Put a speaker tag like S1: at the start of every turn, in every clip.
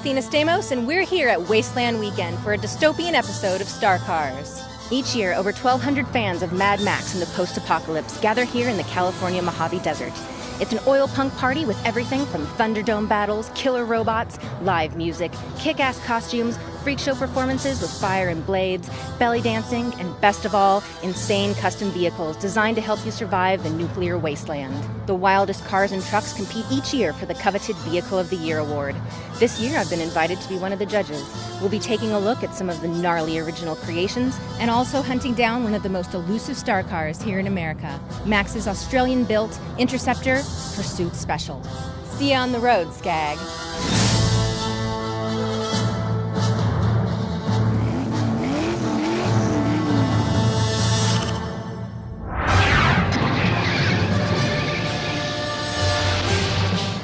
S1: Athena Stamos, and we're here at Wasteland Weekend for a dystopian episode of Star Cars. Each year, over 1,200 fans of Mad Max in the post-apocalypse gather here in the California Mojave Desert. It's an oil punk party with everything from Thunderdome battles, killer robots, live music, kick-ass costumes, freak show performances with fire and blades, belly dancing, and best of all, insane custom vehicles designed to help you survive the nuclear wasteland. The wildest cars and trucks compete each year for the coveted Vehicle of the Year award. This year, I've been invited to be one of the judges. We'll be taking a look at some of the gnarly original creations and also hunting down one of the most elusive star cars here in America, Max's Australian-built Interceptor Pursuit Special. See you on the road, Skag.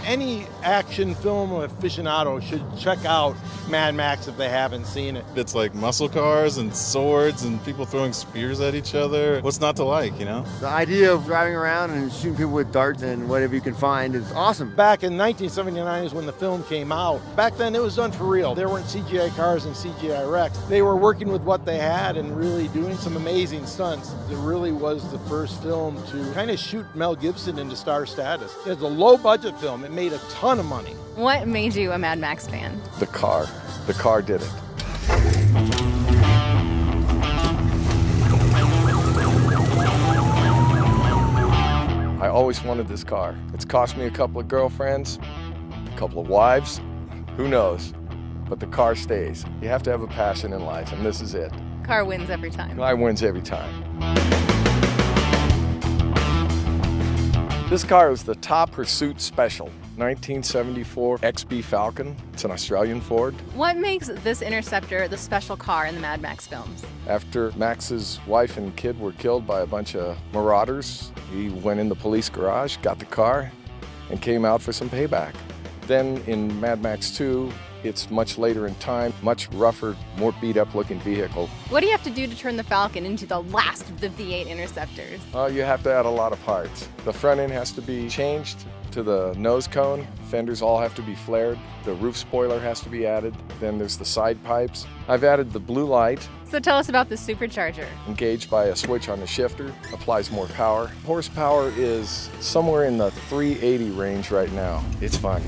S2: Any action film aficionado should check out Mad Max if they haven't seen it.
S3: It's like muscle cars and swords and people throwing spears at each other. What's not to like, you know?
S4: The idea of driving around and shooting people with darts and whatever you can find is awesome.
S2: Back in 1979 is when the film came out. Back then it was done for real. There weren't CGI cars and CGI wrecks. They were working with what they had and really doing some amazing stunts. It really was the first film to kind of shoot Mel Gibson into star status. It's a low budget film. It made a ton of money.
S1: What made you a Mad Max fan?
S4: The car. The car did it. I always wanted this car. It's cost me a couple of girlfriends, a couple of wives, who knows? But the car stays. You have to have a passion in life, and this is it.
S1: Car wins every time.
S4: Car wins every time. This car is the Top Pursuit Special, 1974 XB Falcon. It's an Australian Ford.
S1: What makes this Interceptor the special car in the Mad Max films?
S4: After Max's wife and kid were killed by a bunch of marauders, he went in the police garage, got the car, and came out for some payback. Then in Mad Max 2, it's much later in time, much rougher, more beat-up looking vehicle.
S1: What do you have to do to turn the Falcon into the last of the V8 Interceptors?
S4: You have to add a lot of parts. The front end has to be changed to the nose cone. Fenders all have to be flared. The roof spoiler has to be added. Then there's the side pipes. I've added the blue light.
S1: So tell us about the supercharger.
S4: Engaged by a switch on the shifter, applies more power. Horsepower is somewhere in the 380 range right now. It's fun.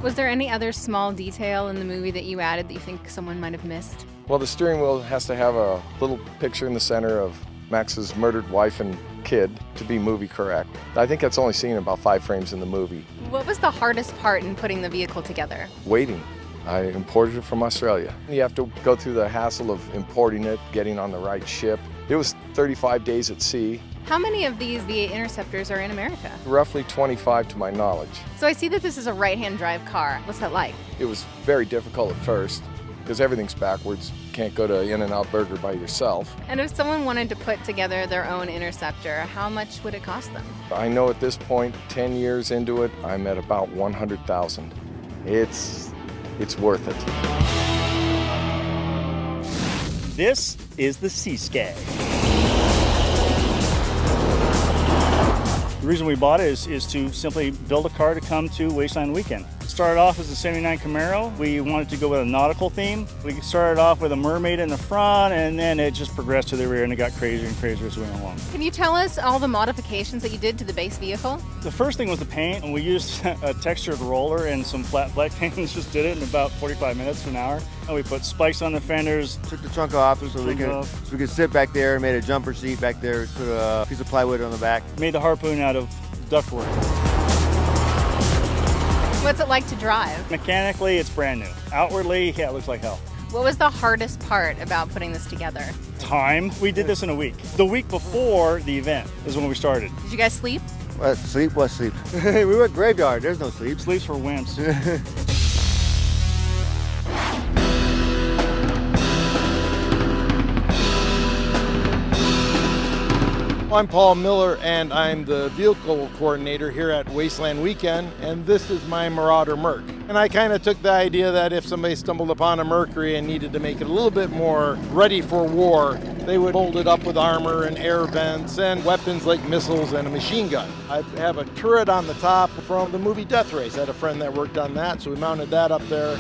S1: Was there any other small detail in the movie that you added that you think someone might have missed?
S4: Well, the steering wheel has to have a little picture in the center of Max's murdered wife and kid to be movie correct. I think that's only seen about 5 frames in the movie.
S1: What was the hardest part in putting the vehicle together?
S4: Waiting. I imported it from Australia. You have to go through the hassle of importing it, getting on the right ship. It was 35 days at sea.
S1: How many of these V8 Interceptors are in America?
S4: Roughly 25 to my knowledge.
S1: So I see that this is a right-hand drive car. What's that like?
S4: It was very difficult at first because everything's backwards. You can't go to In-N-Out Burger by yourself.
S1: And if someone wanted to put together their own Interceptor, how much would it cost them?
S4: I know at this point, 10 years into it, I'm at about $100,000. It's worth it.
S5: This is the Seaskag. The reason we bought it is to simply build a car to come to Wasteland Weekend. It started off as a '79 Camaro. We wanted to go with a nautical theme. We started off with a mermaid in the front, and then it just progressed to the rear, and it got crazier and crazier as we went along.
S1: Can you tell us all the modifications that you did to the base vehicle?
S5: The first thing was the paint, and we used a textured roller and some flat black paint and just did it in about 45 minutes to an hour. And we put spikes on the fenders.
S4: Took the trunk off so we could sit back there, made a jumper seat back there, put a piece of plywood on the back.
S5: Made the harpoon out of ductwork.
S1: What's it like to drive?
S5: Mechanically, it's brand new. Outwardly, yeah, it looks like hell.
S1: What was the hardest part about putting this together?
S5: Time. We did this in a week. The week before the event is when we started.
S1: Did you guys sleep?
S4: What sleep? What sleep? We were at graveyard. There's no sleep.
S5: Sleep's for wimps.
S2: I'm Paul Miller, and I'm the vehicle coordinator here at Wasteland Weekend, and this is my Marauder Merc. And I kind of took the idea that if somebody stumbled upon a Mercury and needed to make it a little bit more ready for war, they would mold it up with armor and air vents and weapons like missiles and a machine gun. I have a turret on the top from the movie Death Race. I had a friend that worked on that, so we mounted that up there.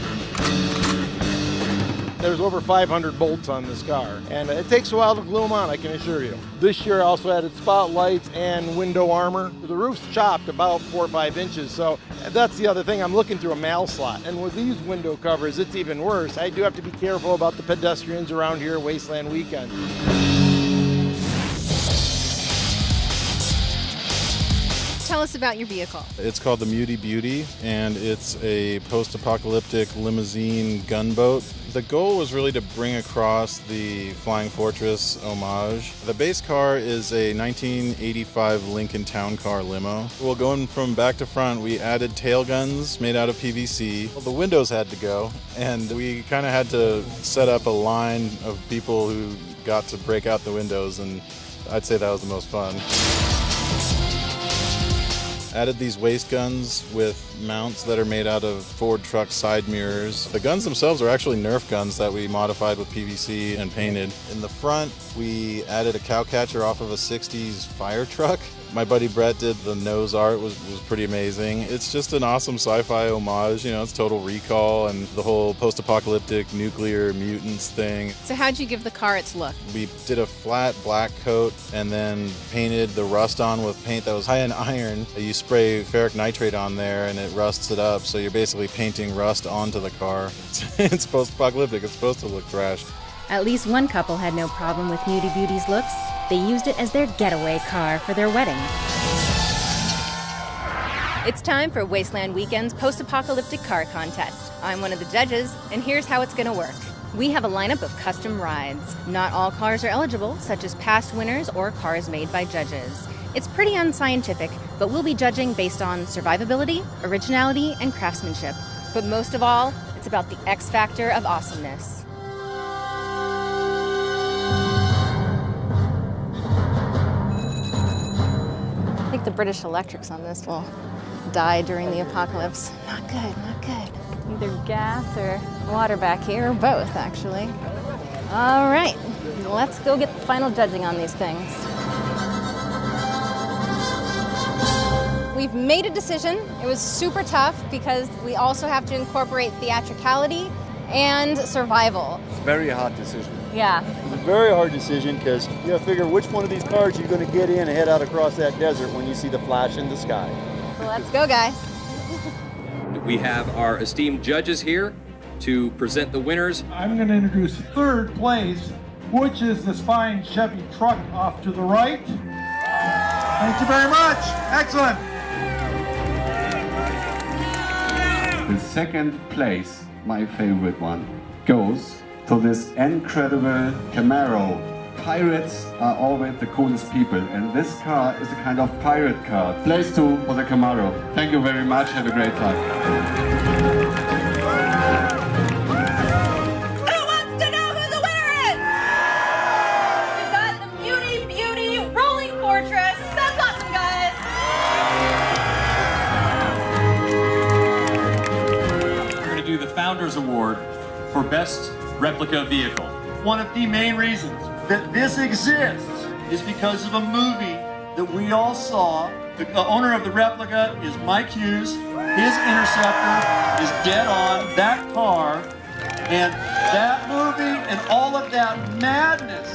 S2: There's over 500 bolts on this car, and it takes a while to glue them on, I can assure you. This year I also added spotlights and window armor. The roof's chopped about 4 or 5 inches, so that's the other thing. I'm looking through a mail slot, and with these window covers, it's even worse. I do have to be careful about the pedestrians around here at Wasteland Weekend.
S1: Tell us about your vehicle.
S3: It's called the Muty Beauty, and it's a post-apocalyptic limousine gunboat. The goal was really to bring across the Flying Fortress homage. The base car is a 1985 Lincoln Town Car limo. Well, going from back to front, we added tail guns made out of PVC. Well, the windows had to go, and we kind of had to set up a line of people who got to break out the windows, and I'd say that was the most fun. Added these waist guns with mounts that are made out of Ford truck side mirrors. The guns themselves are actually Nerf guns that we modified with PVC and painted. In the front, we added a cow catcher off of a 60s fire truck. My buddy Brett did the nose art, was pretty amazing. It's just an awesome sci-fi homage, it's Total Recall and the whole post-apocalyptic nuclear mutants thing.
S1: So how'd you give the car its look?
S3: We did a flat black coat and then painted the rust on with paint that was high in iron. You spray ferric nitrate on there and it rusts it up, so you're basically painting rust onto the car. It's post-apocalyptic, it's supposed to look trash.
S1: At least one couple had no problem with Muty Beauty's looks. They used it as their getaway car for their wedding. It's time for Wasteland Weekend's post-apocalyptic car contest. I'm one of the judges, and here's how it's gonna work. We have a lineup of custom rides. Not all cars are eligible, such as past winners or cars made by judges. It's pretty unscientific, but we'll be judging based on survivability, originality, and craftsmanship. But most of all, it's about the X factor of awesomeness. I think the British electrics on this will die during the apocalypse. Not good, not good. Either gas or water back here, or both, actually. All right, let's go get the final judging on these things. We've made a decision. It was super tough because we also have to incorporate theatricality and survival.
S6: It's a very hard decision.
S1: Yeah.
S7: It's a very hard decision because you gotta figure which one of these cars you're gonna get in and head out across that desert when you see the flash in the sky.
S1: So let's go, guys.
S8: We have our esteemed judges here to present the winners.
S9: I'm going to introduce third place, which is this fine Chevy truck off to the right. Thank you very much. Excellent.
S10: The second place, my favorite one, goes to this incredible Camaro. Pirates are always the coolest people, and this car is a kind of pirate car. Place 2 for the Camaro. Thank you very much. Have a great time.
S11: Who wants to know who the winner is? We've got the Muty Beauty Rolling Fortress. That's awesome, guys.
S12: We're going to do the Founders Award for Best Replica Vehicle.
S7: One of the main reasons that this exists is because of a movie that we all saw. The owner of the replica is Mike Hughes. His Interceptor is dead on that car. And that movie and all of that madness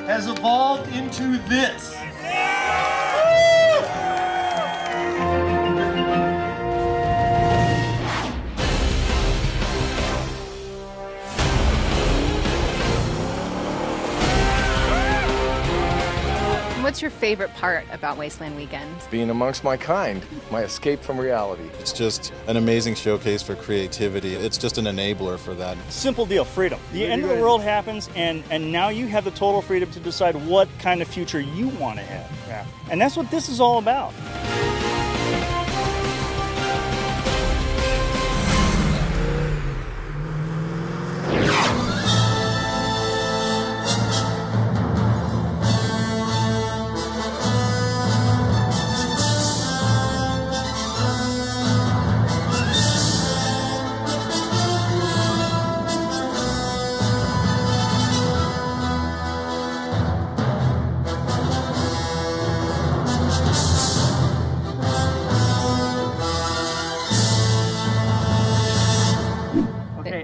S7: has evolved into this.
S1: What's your favorite part about Wasteland Weekend?
S4: Being amongst my kind, my escape from reality.
S3: It's just an amazing showcase for creativity. It's just an enabler for that.
S5: Simple deal, freedom. The end of the world happens, and now you have the total freedom to decide what kind of future you want to have. Yeah. And that's what this is all about.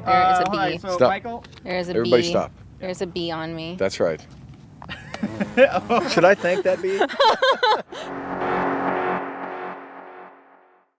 S1: There is a bee.
S6: Hi, so
S4: Stop.
S6: Michael?
S1: There's a
S4: Everybody
S1: bee.
S4: stop.
S1: There's a bee on me.
S4: That's right.
S6: Should I thank that bee?